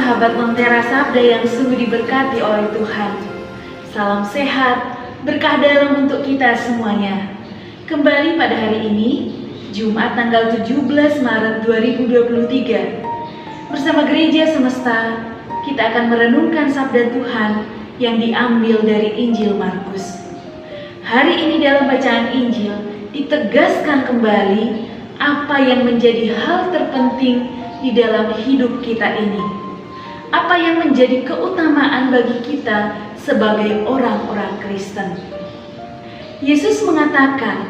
sahabat Lentera Sabda yang sungguh diberkati oleh Tuhan. Salam sehat, berkah dalam untuk kita semuanya. Kembali pada hari ini, Jumat tanggal 17 Maret 2023. Bersama Gereja Semesta, kita akan merenungkan sabda Tuhan yang diambil dari Injil Markus. Hari ini dalam bacaan Injil ditegaskan kembali apa yang menjadi hal terpenting di dalam hidup kita ini. Apa yang menjadi keutamaan bagi kita sebagai orang-orang Kristen. Yesus mengatakan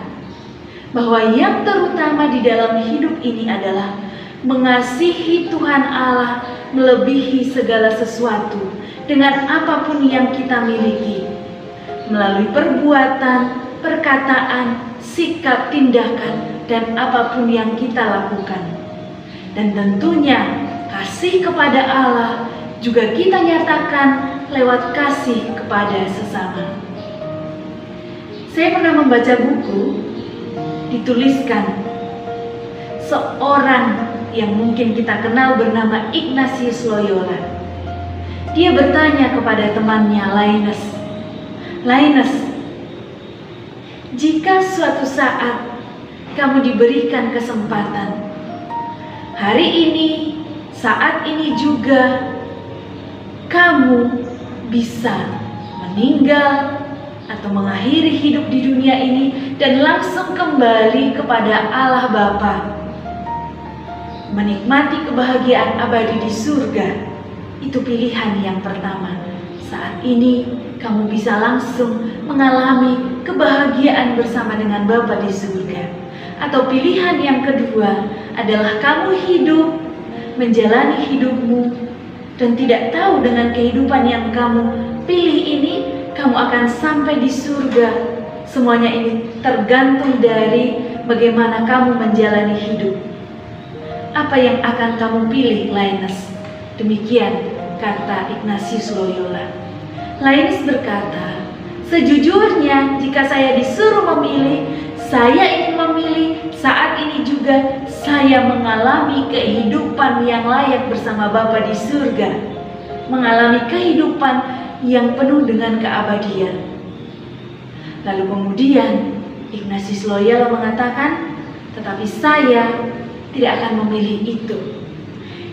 bahwa yang terutama di dalam hidup ini adalah mengasihi Tuhan Allah melebihi segala sesuatu dengan apapun yang kita miliki, melalui perbuatan, perkataan, sikap, tindakan, dan apapun yang kita lakukan. Dan tentunya kasih kepada Allah juga kita nyatakan lewat kasih kepada sesama. Saya pernah membaca buku, dituliskan seorang yang mungkin kita kenal bernama Ignatius Loyola. Dia bertanya kepada temannya Linus, "Linus, jika suatu saat kamu diberikan kesempatan, hari ini, saat ini juga, kamu bisa meninggal atau mengakhiri hidup di dunia ini dan langsung kembali kepada Allah Bapa, menikmati kebahagiaan abadi di surga. Itu pilihan yang pertama. Saat ini kamu bisa langsung mengalami kebahagiaan bersama dengan Bapa di surga. Atau pilihan yang kedua adalah kamu hidup, menjalani hidupmu, dan tidak tahu dengan kehidupan yang kamu pilih ini, kamu akan sampai di surga. Semuanya ini tergantung dari bagaimana kamu menjalani hidup. Apa yang akan kamu pilih, Linus?" Demikian kata Ignatius Loyola. Linus berkata, "Sejujurnya jika saya disuruh memilih, saya ingin memilih saat ini juga saya mengalami kehidupan yang layak bersama Bapa di surga. Mengalami kehidupan yang penuh dengan keabadian." Lalu kemudian Ignatius Loyola mengatakan, "Tetapi saya tidak akan memilih itu.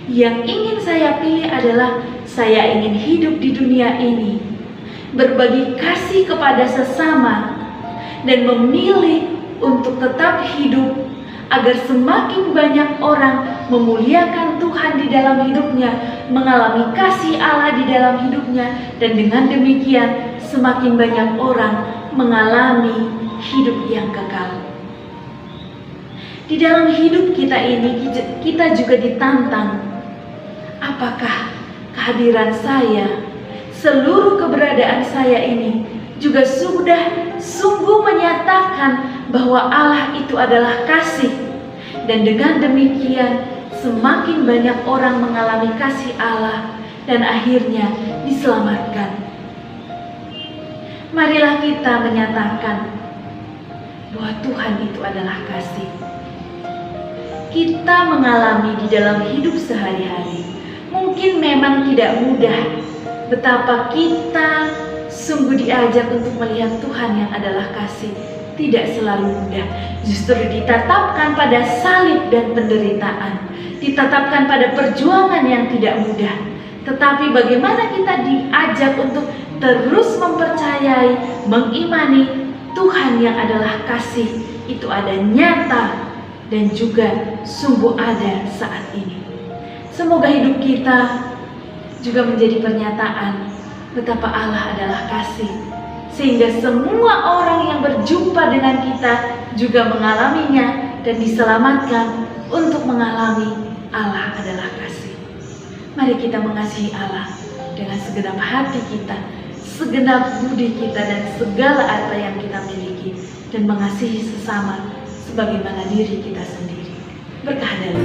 Yang ingin saya pilih adalah saya ingin hidup di dunia ini, berbagi kasih kepada sesama, dan memilih untuk tetap hidup agar semakin banyak orang memuliakan Tuhan di dalam hidupnya, mengalami kasih Allah di dalam hidupnya, dan dengan demikian semakin banyak orang mengalami hidup yang kekal." Di dalam hidup kita ini kita juga ditantang, apakah kehadiran saya, seluruh keberadaan saya ini juga sudah sungguh menyatakan bahwa Allah itu adalah kasih, dan dengan demikian semakin banyak orang mengalami kasih Allah dan akhirnya diselamatkan. Marilah kita menyatakan bahwa Tuhan itu adalah kasih. Kita mengalami di dalam hidup sehari-hari mungkin memang tidak mudah. Betapa kita sungguh diajak untuk melihat Tuhan yang adalah kasih, tidak selalu mudah. Justru ditetapkan pada salib dan penderitaan, ditetapkan pada perjuangan yang tidak mudah. Tetapi bagaimana kita diajak untuk terus mempercayai, mengimani Tuhan yang adalah kasih, itu ada nyata dan juga sungguh ada saat ini. Semoga hidup kita juga menjadi pernyataan betapa Allah adalah kasih, sehingga semua orang yang berjumpa dengan kita juga mengalaminya dan diselamatkan untuk mengalami Allah adalah kasih. Mari kita mengasihi Allah dengan segenap hati kita, segenap budi kita, dan segala apa yang kita miliki, dan mengasihi sesama sebagaimana diri kita sendiri. Berkah dalam